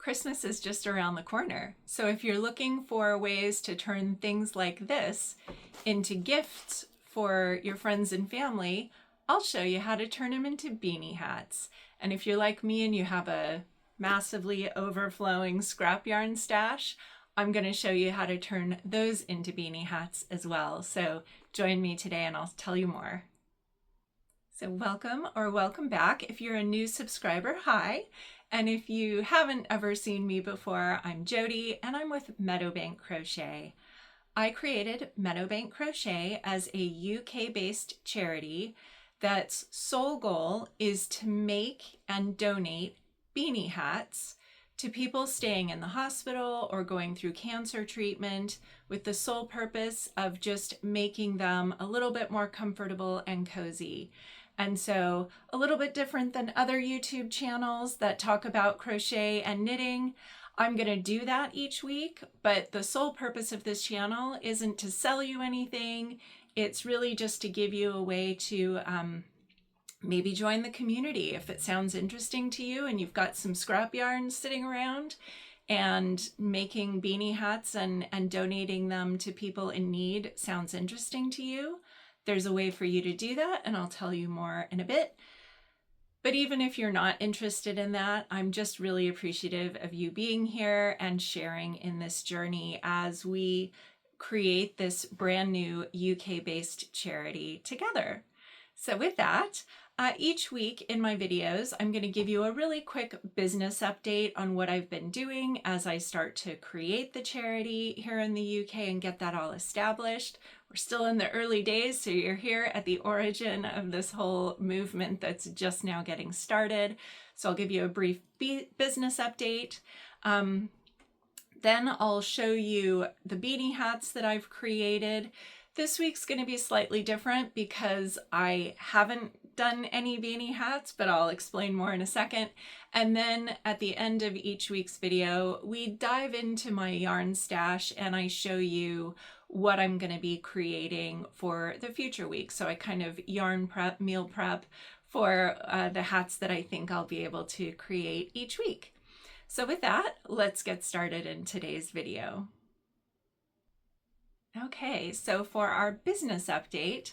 Christmas is just around the corner. So if you're looking for ways to turn things like this into gifts for your friends and family, I'll show you how to turn them into beanie hats. And if you're like me and you have a massively overflowing scrap yarn stash, I'm going to show you how to turn those into beanie hats as well. So join me today and I'll tell you more. So welcome or welcome back. If you're a new subscriber, hi. And if you haven't ever seen me before, I'm Jody and I'm with Meadowbank Crochet. I created Meadowbank Crochet as a UK-based charity that's sole goal is to make and donate beanie hats to people staying in the hospital or going through cancer treatment, with the sole purpose of just making them a little bit more comfortable and cozy. And so a little bit different than other YouTube channels that talk about crochet and knitting. I'm going to do that each week, but the sole purpose of this channel isn't to sell you anything. It's really just to give you a way to maybe join the community if it sounds interesting to you and you've got some scrap yarn sitting around, and making beanie hats and donating them to people in need sounds interesting to you. There's a way for you to do that, and I'll tell you more in a bit. But even if you're not interested in that, I'm just really appreciative of you being here and sharing in this journey as we create this brand new UK-based charity together. So with that, each week in my videos, I'm going to give you a really quick business update on what I've been doing as I start to create the charity here in the UK and get that all established. We're still in the early days, so you're here at the origin of this whole movement that's just now getting started. So I'll give you a brief business update. Then I'll show you the beanie hats that I've created. This week's going to be slightly different because I haven't done any beanie hats, but I'll explain more in a second. And then at the end of each week's video, we dive into my yarn stash and I show you what I'm going to be creating for the future week. So I kind of yarn prep, meal prep for the hats that I think I'll be able to create each week. So with that, let's get started in today's video. Okay, so for our business update,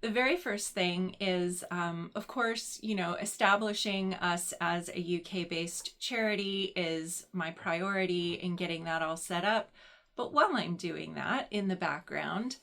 the very first thing is, of course, establishing us as a UK-based charity is my priority in getting that all set up. But while I'm doing that in the background,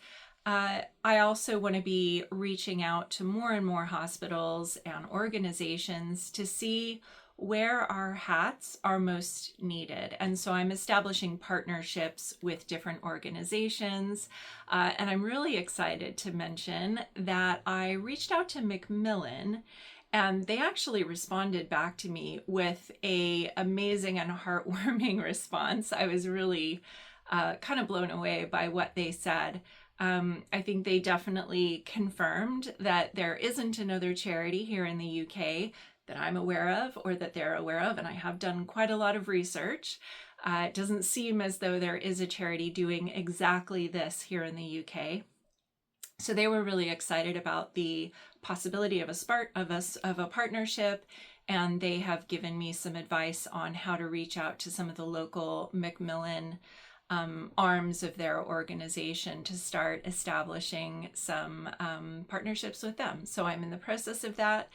I also want to be reaching out to more and more hospitals and organizations to see where our hats are most needed. And so I'm establishing partnerships with different organizations. And I'm really excited to mention that I reached out to Macmillan, and they actually responded back to me with an amazing and heartwarming response. I was really kind of blown away by what they said. I think they definitely confirmed that there isn't another charity here in the UK that I'm aware of or that they're aware of, and I have done quite a lot of research. It doesn't seem as though there is a charity doing exactly this here in the UK. So they were really excited about the possibility of a partnership, and they have given me some advice on how to reach out to some of the local Macmillan arms of their organization to start establishing some partnerships with them. So I'm in the process of that.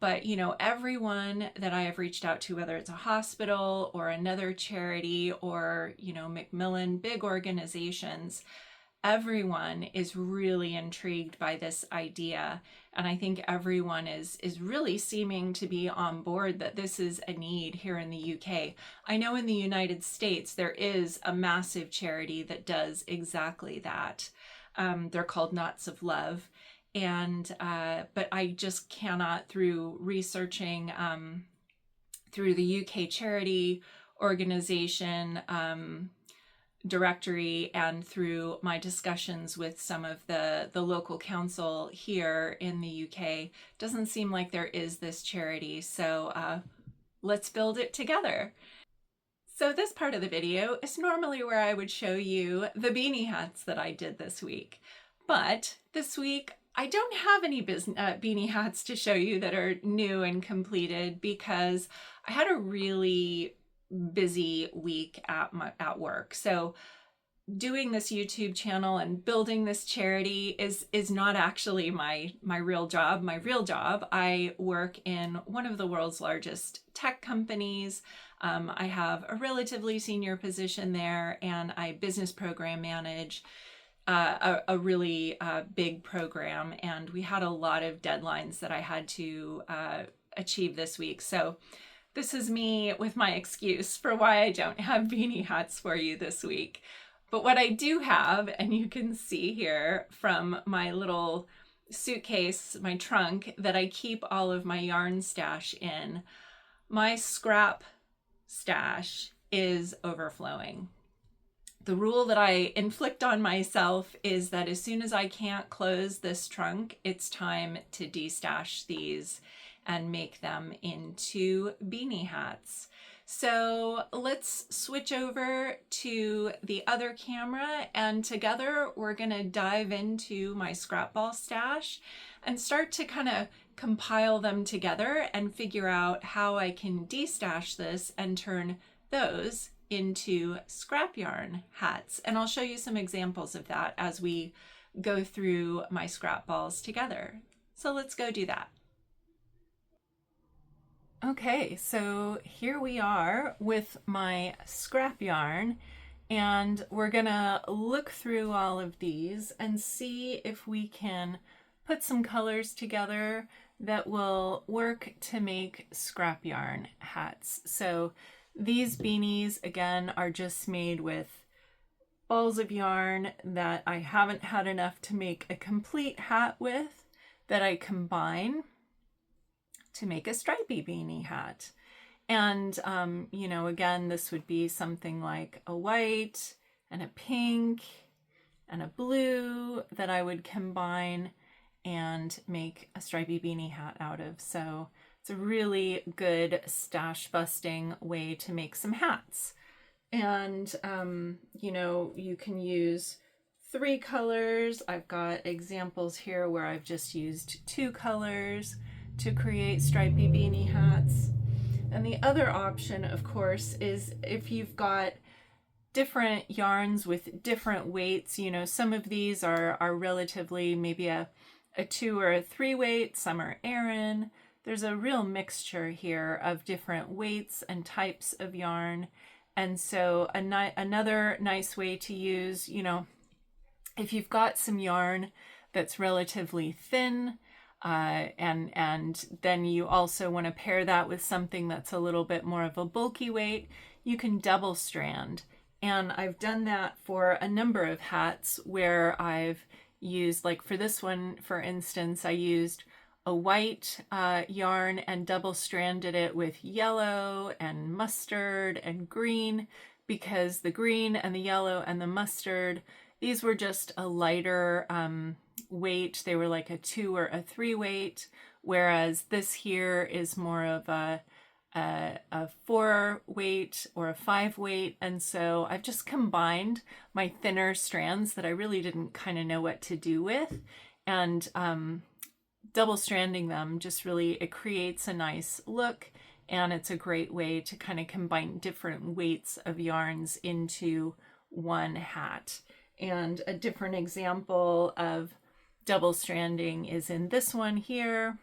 But, everyone that I have reached out to, whether it's a hospital or another charity or, Macmillan, big organizations, everyone is really intrigued by this idea. And I think everyone is really seeming to be on board that this is a need here in the UK. I know in the United States, there is a massive charity that does exactly that. They're called Knots of Love. And but I just cannot, through researching through the UK charity organization directory and through my discussions with some of the local council here in the UK, doesn't seem like there is this charity. So let's build it together. So this part of the video is normally where I would show you the beanie hats that I did this week. But this week, I don't have any beanie hats to show you that are new and completed because I had a really busy week at work. So doing this YouTube channel and building this charity is not actually my real job. My real job, I work in one of the world's largest tech companies. I have a relatively senior position there, and I business program manage a really big program. And we had a lot of deadlines that I had to achieve this week. So this is me with my excuse for why I don't have beanie hats for you this week. But what I do have, and you can see here from my little suitcase, my trunk, that I keep all of my yarn stash in, my scrap stash is overflowing. The rule that I inflict on myself is that as soon as I can't close this trunk, it's time to destash these and make them into beanie hats. So let's switch over to the other camera, and together we're gonna dive into my scrap ball stash and start to kind of compile them together and figure out how I can destash this and turn those into scrap yarn hats. And I'll show you some examples of that as we go through my scrap balls together. So let's go do that. Okay, so here we are with my scrap yarn, and we're gonna look through all of these and see if we can put some colors together that will work to make scrap yarn hats. So these beanies, again, are just made with balls of yarn that I haven't had enough to make a complete hat with, that I combine to make a stripy beanie hat. And, you know, again, this would be something like a white and a pink and a blue that I would combine and make a stripy beanie hat out of. So it's a really good stash busting way to make some hats. And, you know, you can use 3 colors. I've got examples here where I've just used 2 colors to create stripy beanie hats. And the other option, of course, is if you've got different yarns with different weights. You know, some of these are relatively maybe a 2 or a 3 weight, some are Aran. There's a real mixture here of different weights and types of yarn. And so another nice way to use, you know, if you've got some yarn that's relatively thin, and then you also want to pair that with something that's a little bit more of a bulky weight, you can double strand. And I've done that for a number of hats where I've used, like for this one, for instance, I used a white yarn and double stranded it with yellow and mustard and green, because the green and the yellow and the mustard, these were just a lighter weight. They were like a 2 or a 3 weight, whereas this here is more of a 4 weight or a 5 weight. And so I've just combined my thinner strands that I really didn't kind of know what to do with, and double stranding them just really, it creates a nice look, and it's a great way to kind of combine different weights of yarns into one hat. And a different example of double stranding is in this one here.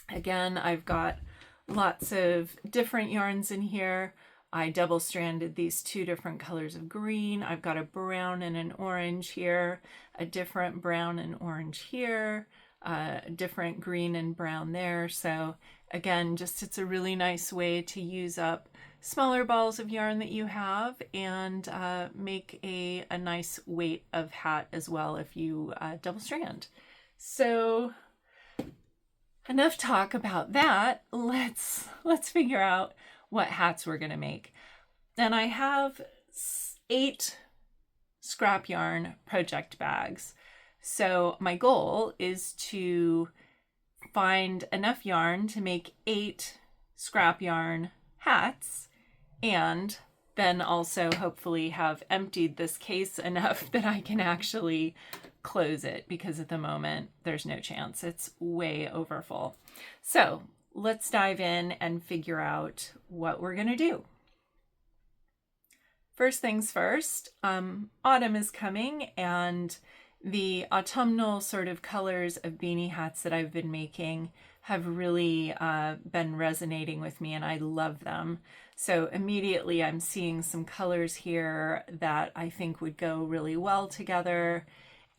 Again, I've got lots of different yarns in here. I double stranded these 2 different colors of green. I've got a brown and an orange here, a different brown and orange here, a different green and brown there. So again, just it's a really nice way to use up smaller balls of yarn that you have and make a nice weight of hat as well if you double strand. So enough talk about that. Let's figure out what hats we're gonna make. And I have 8 scrap yarn project bags. So my goal is to find enough yarn to make 8 scrap yarn hats, and then also hopefully have emptied this case enough that I can actually close it, because at the moment there's no chance. It's way overfull. So let's dive in and figure out what we're gonna do. First things first, autumn is coming, and the autumnal sort of colors of beanie hats that I've been making have really been resonating with me, and I love them. So immediately I'm seeing some colors here that I think would go really well together.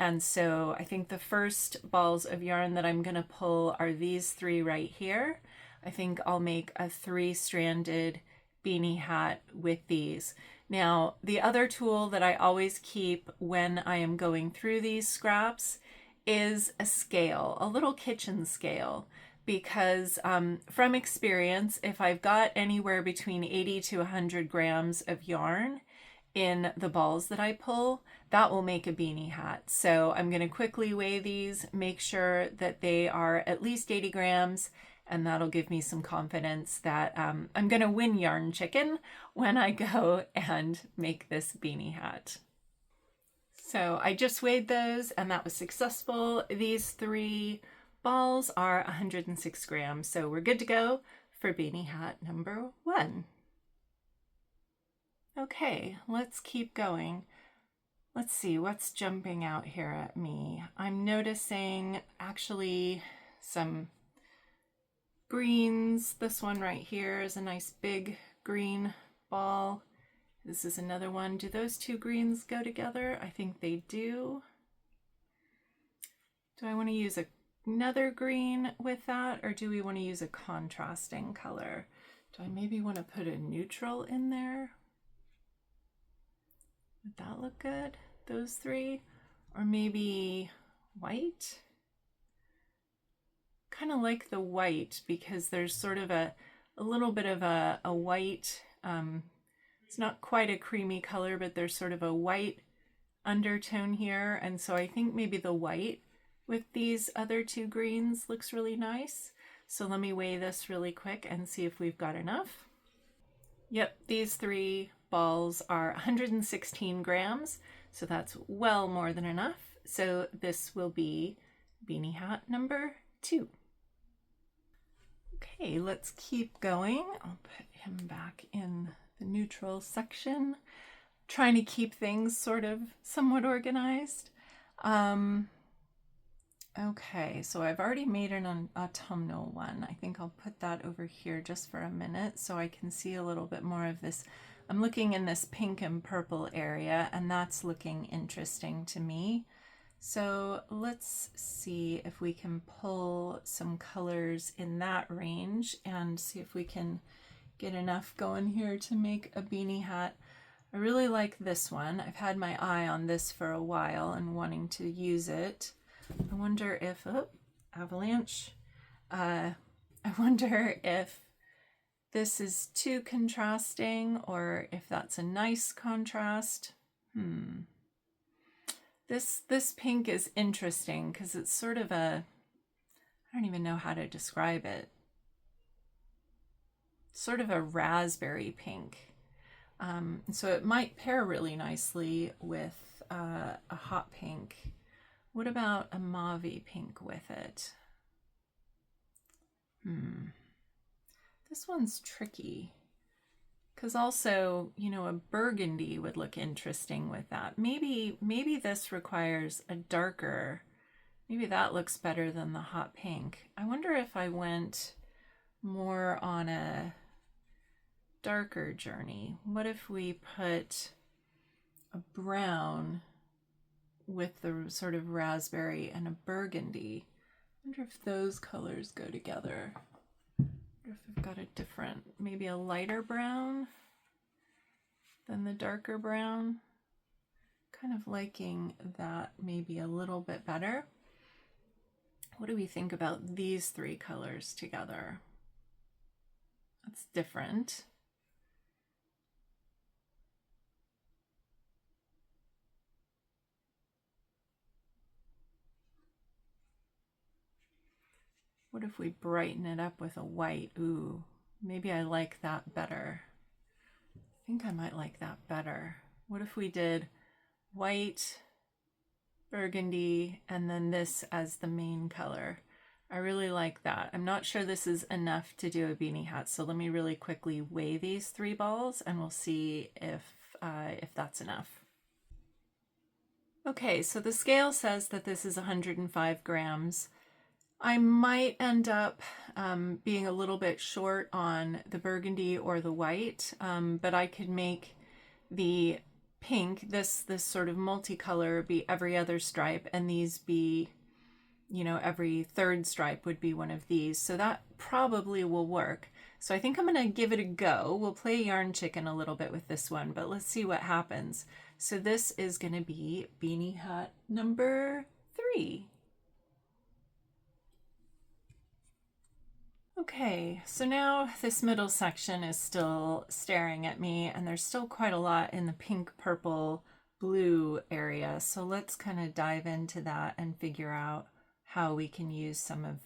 And so I think the first balls of yarn that I'm going to pull are these three right here. I think I'll make a 3-stranded beanie hat with these. Now, the other tool that I always keep when I am going through these scraps is a scale, a little kitchen scale, because from experience, if I've got anywhere between 80 to 100 grams of yarn in the balls that I pull, that will make a beanie hat. So I'm going to quickly weigh these, make sure that they are at least 80 grams, and that'll give me some confidence that I'm going to win Yarn Chicken when I go and make this beanie hat. So I just weighed those, and that was successful. These 3 balls are 106 grams, so we're good to go for beanie hat number 1. Okay, let's keep going. Let's see what's jumping out here at me. I'm noticing actually some greens. This one right here is a nice big green ball. This is another one. Do those 2 greens go together? I think they do. Do I want to use another green with that, or do we want to use a contrasting color? Do I maybe want to put a neutral in there? Would that look good? Those 3? Or maybe white? Kind of like the white because there's sort of a little bit of a white, it's not quite a creamy color, but there's sort of a white undertone here. And so I think maybe the white with these other 2 greens looks really nice. So let me weigh this really quick and see if we've got enough. Yep, these 3 balls are 116 grams, so that's well more than enough. So this will be beanie hat number 2. Okay, let's keep going. I'll put him back in the neutral section, trying to keep things sort of somewhat organized. Okay, so I've already made an autumnal one. I think I'll put that over here just for a minute so I can see a little bit more of this. I'm looking in this pink and purple area, and that's looking interesting to me. So let's see if we can pull some colors in that range and see if we can get enough going here to make a beanie hat. I really like this one. I've had my eye on this for a while and wanting to use it. I wonder if, avalanche. I wonder if this is too contrasting or if that's a nice contrast. This pink is interesting because it's sort of a, I don't even know how to describe it. Sort of a raspberry pink. So it might pair really nicely with a hot pink. What about a mauve pink with it? This one's tricky. Because also, you know, a burgundy would look interesting with that. Maybe this requires a darker, maybe that looks better than the hot pink. I wonder if I went more on a darker journey. What if we put a brown with the sort of raspberry and a burgundy? I wonder if those colors go together. If I've got a different, maybe a lighter brown than the darker brown. Kind of liking that maybe a little bit better. What do we think about these 3 colors together? That's different. What if we brighten it up with a white? Ooh, maybe I like that better. I think I might like that better. What if we did white, burgundy, and then this as the main color? I really like that. I'm not sure this is enough to do a beanie hat, so let me really quickly weigh these 3 balls and we'll see if if that's enough. Okay, so the scale says that this is 105 grams. I might end up being a little bit short on the burgundy or the white, but I could make the pink, this sort of multicolor, be every other stripe, and these be, you know, every third stripe would be one of these. So that probably will work. So I think I'm gonna give it a go. We'll play yarn chicken a little bit with this one, but let's see what happens. So this is gonna be beanie hat number 3. Okay, so now this middle section is still staring at me, and there's still quite a lot in the pink, purple, blue area. So let's kind of dive into that and figure out how we can use some of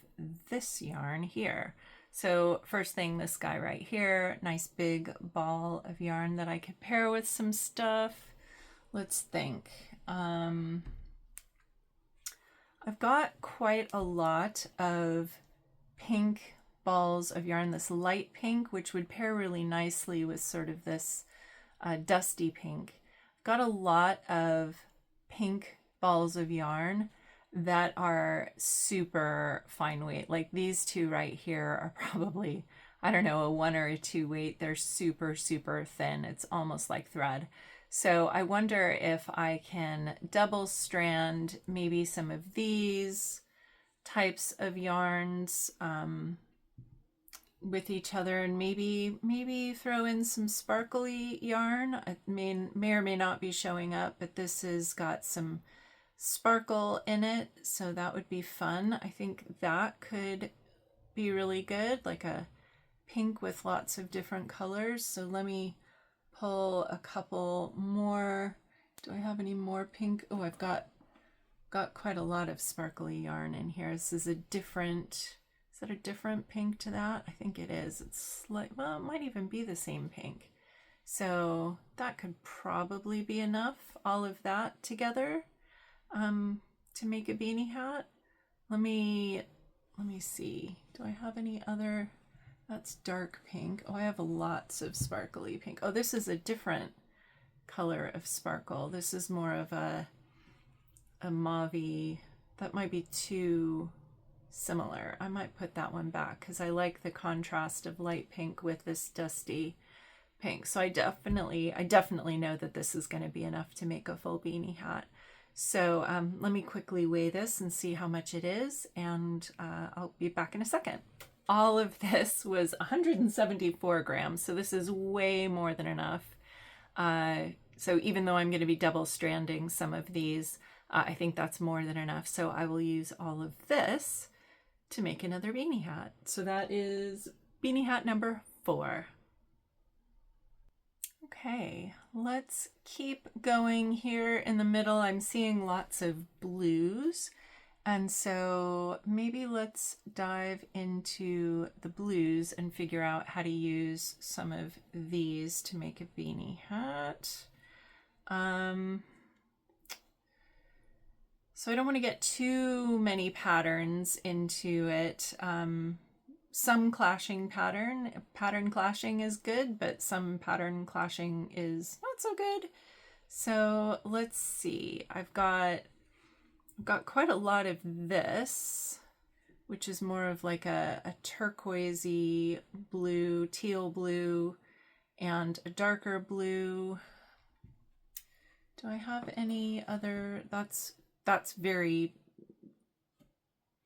this yarn here. So first thing, this guy right here, nice big ball of yarn that I could pair with some stuff. Let's think. I've got quite a lot of pink balls of yarn, this light pink, which would pair really nicely with sort of this dusty pink. Got a lot of pink balls of yarn that are super fine weight. Like these two right here are probably, I don't know, a 1 or a 2 weight. They're super, super thin. It's almost like thread. So I wonder if I can double strand maybe some of these types of yarns with each other, and maybe throw in some sparkly yarn. I mean, may or may not be showing up, but this has got some sparkle in it, so that would be fun. I think that could be really good, like a pink with lots of different colors. So let me pull a couple more. Do I have any more pink? Oh, I've got quite a lot of sparkly yarn in here. This is a different, is that a different pink to that? I think it is. It's like, well, it might even be the same pink. So that could probably be enough, all of that together, to make a beanie hat. Let me see. Do I have any other? That's dark pink. Oh, I have lots of sparkly pink. Oh, this is a different color of sparkle. This is more of a mauve-y. That might be too similar. I might put that one back because I like the contrast of light pink with this dusty pink. So I definitely know that this is going to be enough to make a full beanie hat. So let me quickly weigh this and see how much it is, and I'll be back in a second. All of this was 174 grams, so this is way more than enough. So even though I'm going to be double stranding some of these, I think that's more than enough. So I will use all of this to make another beanie hat. So that is beanie hat number 4. Okay, let's keep going here in the middle. I'm seeing lots of blues, and so maybe let's dive into the blues and figure out how to use some of these to make a beanie hat. So I don't want to get too many patterns into it. Some clashing pattern clashing is good, but some pattern clashing is not so good. So let's see. I've got quite a lot of this, which is more of like a turquoisey blue, teal blue, and a darker blue. Do I have any other? That's very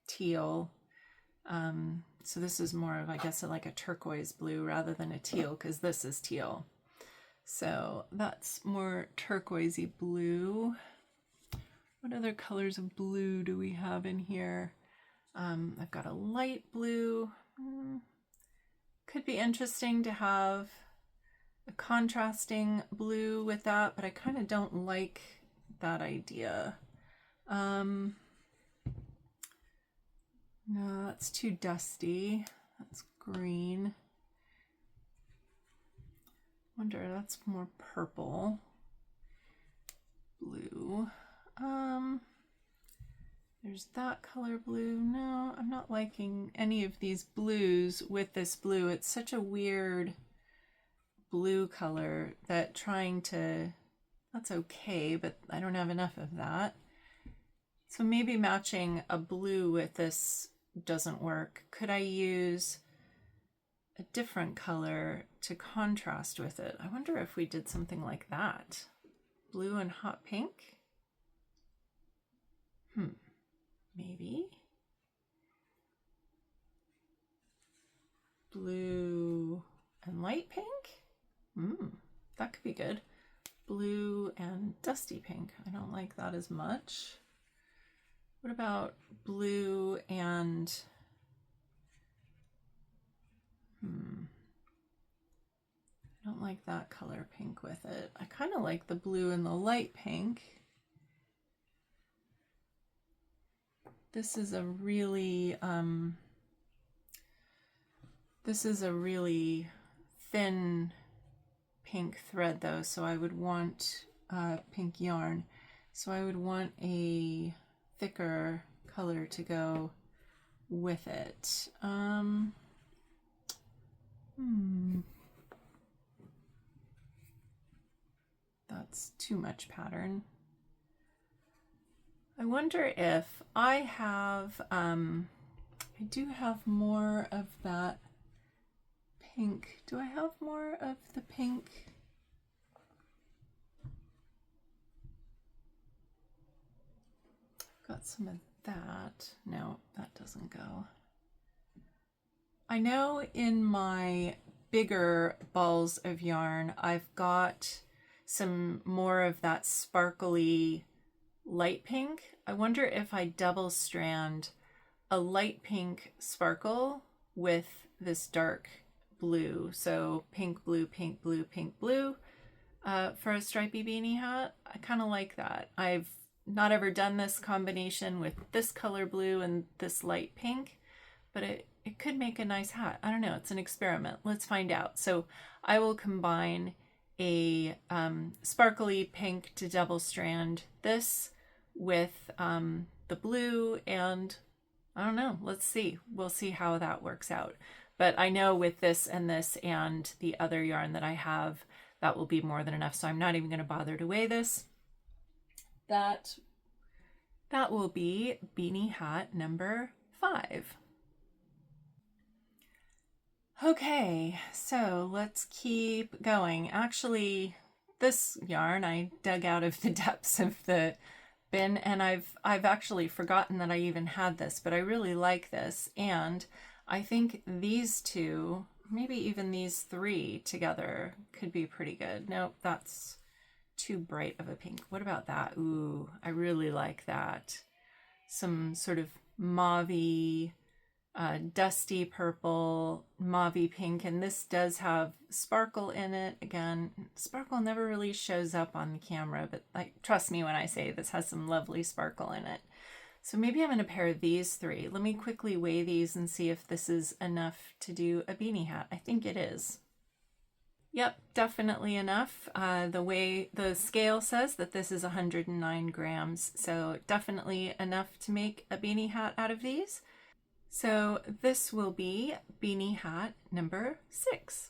teal. So this is more of, I guess, like a turquoise blue rather than a teal, because this is teal. So that's more turquoisey blue. What other colors of blue do we have in here? I've got a light blue. Could be interesting to have a contrasting blue with that, but I kind of don't like that idea. No, that's too dusty. That's green. Wonder, that's more purple. Blue. There's that color blue. No, I'm not liking any of these blues with this blue. It's such a weird blue color that that's okay, but I don't have enough of that. So maybe matching a blue with this doesn't work. Could I use a different color to contrast with it? I wonder if we did something like that. Blue and hot pink? Maybe. Blue and light pink? That could be good. Blue and dusty pink. I don't like that as much. What about blue and I don't like that color pink with it. I kind of like the blue and the light pink. This is a really thin pink thread though, so I would want pink yarn. So I would want a thicker color to go with it. That's too much pattern. I wonder if I have, I do have more of that pink. Do I have more of the pink? Got some of that. No, that doesn't go. I know in my bigger balls of yarn, I've got some more of that sparkly light pink. I wonder if I double strand a light pink sparkle with this dark blue. So pink, blue, pink, blue, pink, blue for a stripy beanie hat. I kind of like that. I've not ever done this combination with this color blue and this light pink, but it could make a nice hat. I don't know. It's an experiment. Let's find out. So I will combine a sparkly pink to double strand this with the blue, and I don't know. Let's see. We'll see how that works out. But I know with this and the other yarn that I have, that will be more than enough. So I'm not even going to bother to weigh this. That will be beanie hat number 5. Okay, so let's keep going. Actually, this yarn I dug out of the depths of the bin, and I've actually forgotten that I even had this, but I really like this, and I think these two, maybe even these 3 together could be pretty good. Nope, that's too bright of a pink. What about that? Ooh, I really like that. Some sort of mauve-y, dusty purple, mauve pink, and this does have sparkle in it. Again, sparkle never really shows up on the camera, but trust me when I say this has some lovely sparkle in it. So maybe I'm going to pair these 3. Let me quickly weigh these and see if this is enough to do a beanie hat. I think it is. Yep, definitely enough. The way the scale says that this is 109 grams, so definitely enough to make a beanie hat out of these. So this will be beanie hat number 6.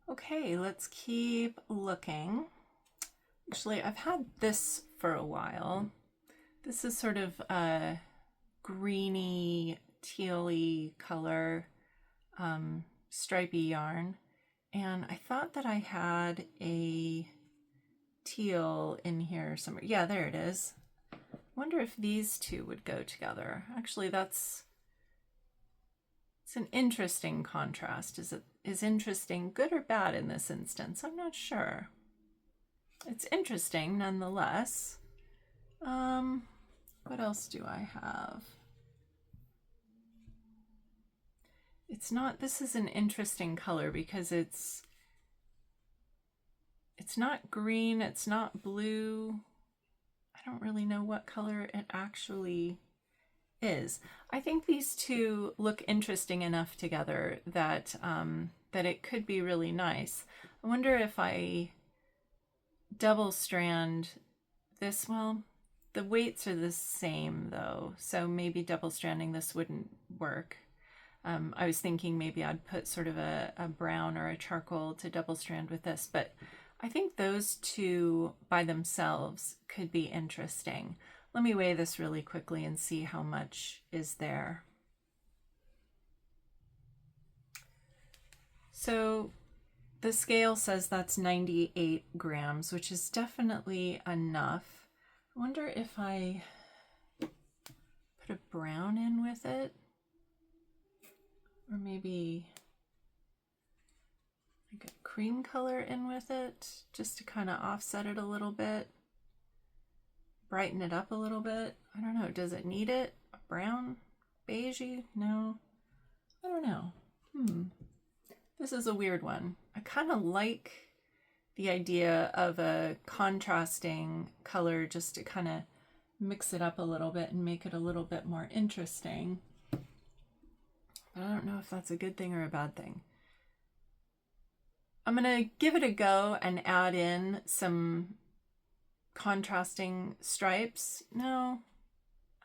Okay, let's keep looking. Actually, I've had this for a while. This is sort of a greeny, tealy color stripy yarn. And I thought that I had a teal in here somewhere. Yeah, there it is. Wonder if these two would go together. Actually, it's an interesting contrast. Is interesting good or bad in this instance? I'm not sure. It's interesting nonetheless. What else do I have? It's not, this is an interesting color because it's not green, it's not blue. I don't really know what color it actually is. I think these two look interesting enough together that that it could be really nice. I wonder if I double strand this. Well, the weights are the same though, so maybe double stranding this wouldn't work. I was thinking maybe I'd put sort of a brown or a charcoal to double strand with this, but I think those two by themselves could be interesting. Let me weigh this really quickly and see how much is there. So the scale says that's 98 grams, which is definitely enough. I wonder if I put a brown in with it, or maybe like a cream color in with it, just to kind of offset it a little bit, brighten it up a little bit. I don't know, does it need it? A brown? Beigey? No, I don't know. This is a weird one. I kind of like the idea of a contrasting color just to kind of mix it up a little bit and make it a little bit more interesting. But I don't know if that's a good thing or a bad thing. I'm going to give it a go and add in some contrasting stripes. No,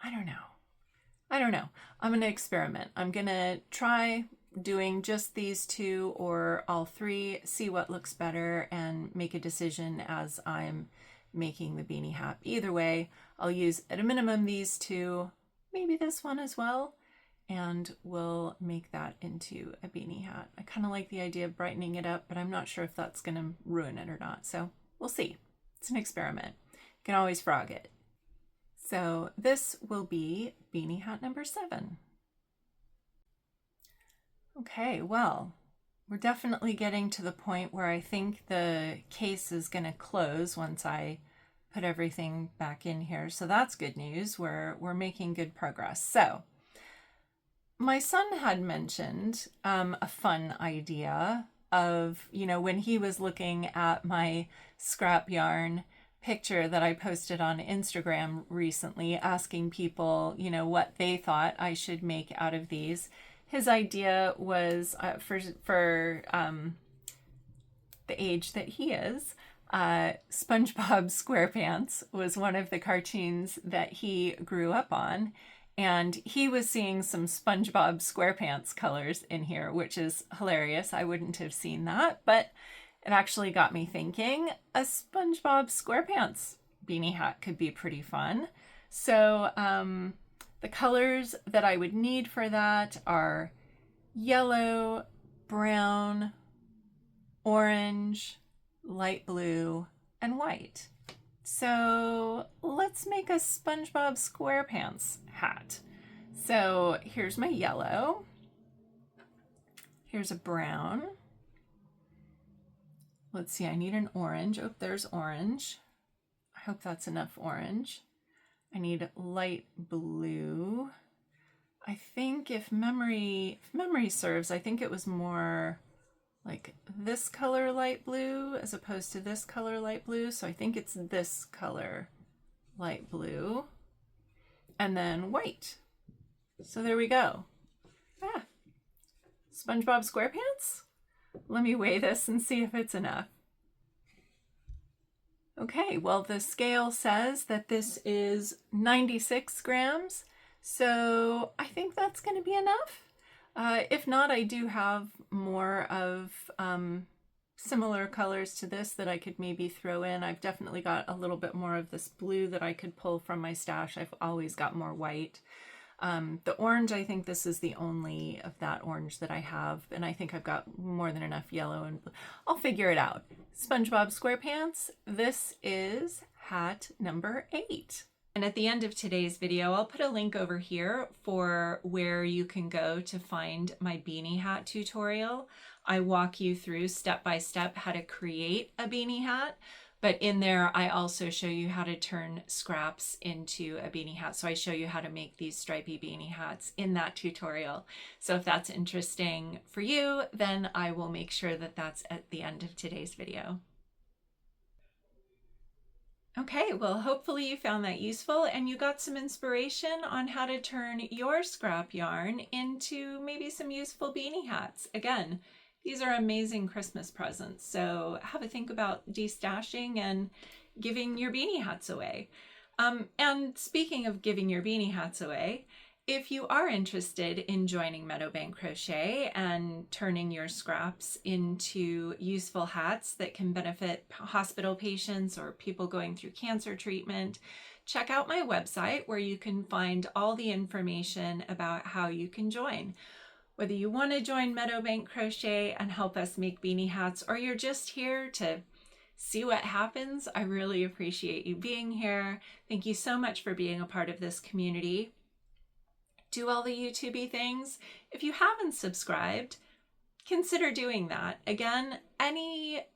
I don't know. I'm going to experiment. I'm going to try doing just these two or all three, see what looks better, and make a decision as I'm making the beanie hat. Either way, I'll use at a minimum these two, maybe this one as well, and we'll make that into a beanie hat. I kind of like the idea of brightening it up, but I'm not sure if that's going to ruin it or not. So we'll see. It's an experiment. You can always frog it. So this will be beanie hat number 7. Okay, well, we're definitely getting to the point where I think the case is going to close once I put everything back in here. So that's good news. We're making good progress. So my son had mentioned a fun idea of, when he was looking at my scrap yarn picture that I posted on Instagram recently, asking people, what they thought I should make out of these. His idea was for the age that he is, SpongeBob SquarePants was one of the cartoons that he grew up on. And he was seeing some SpongeBob SquarePants colors in here, which is hilarious. I wouldn't have seen that, but it actually got me thinking a SpongeBob SquarePants beanie hat could be pretty fun. So the colors that I would need for that are yellow, brown, orange, light blue, and white. So let's make a SpongeBob SquarePants hat. So here's my yellow. Here's a brown. Let's see, I need an orange. Oh, there's orange. I hope that's enough orange. I need light blue. I think if memory serves, I think it was more like this color light blue as opposed to this color light blue. So I think it's this color light blue. And then white. So there we go. SpongeBob SquarePants? Let me weigh this and see if it's enough. Okay, well, the scale says that this is 96 grams, so I think that's going to be enough. If not, I do have more of similar colors to this that I could maybe throw in. I've definitely got a little bit more of this blue that I could pull from my stash. I've always got more white. The orange, I think this is the only of that orange that I have, and I think I've got more than enough yellow and blue. I'll figure it out. SpongeBob SquarePants, this is hat number 8. And at the end of today's video, I'll put a link over here for where you can go to find my beanie hat tutorial. I walk you through step by step how to create a beanie hat. But in there, I also show you how to turn scraps into a beanie hat. So I show you how to make these stripy beanie hats in that tutorial. So if that's interesting for you, then I will make sure that that's at the end of today's video. Okay, well, hopefully you found that useful and you got some inspiration on how to turn your scrap yarn into maybe some useful beanie hats. Again, these are amazing Christmas presents, so have a think about destashing and giving your beanie hats away. And speaking of giving your beanie hats away, if you are interested in joining Meadowbank Crochet and turning your scraps into useful hats that can benefit hospital patients or people going through cancer treatment, check out my website where you can find all the information about how you can join. Whether you want to join Meadowbank Crochet and help us make beanie hats, or you're just here to see what happens, I really appreciate you being here. Thank you so much for being a part of this community. Do all the YouTube-y things. If you haven't subscribed, consider doing that. Again, any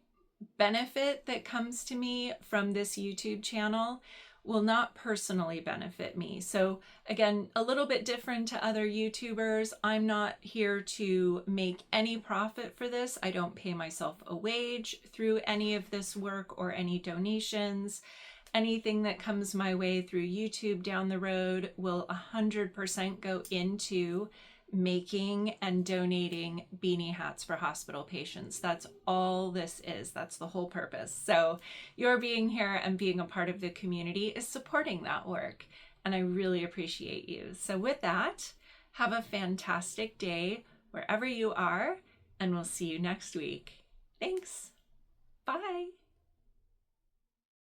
benefit that comes to me from this YouTube channel will not personally benefit me. So again, a little bit different to other YouTubers. I'm not here to make any profit for this. I don't pay myself a wage through any of this work or any donations. Anything that comes my way through YouTube down the road will 100% go into making and donating beanie hats for hospital patients. That's all this is. That's the whole purpose. So your being here and being a part of the community is supporting that work, and I really appreciate you. So with that, have a fantastic day wherever you are, and we'll see you next week. Thanks. Bye.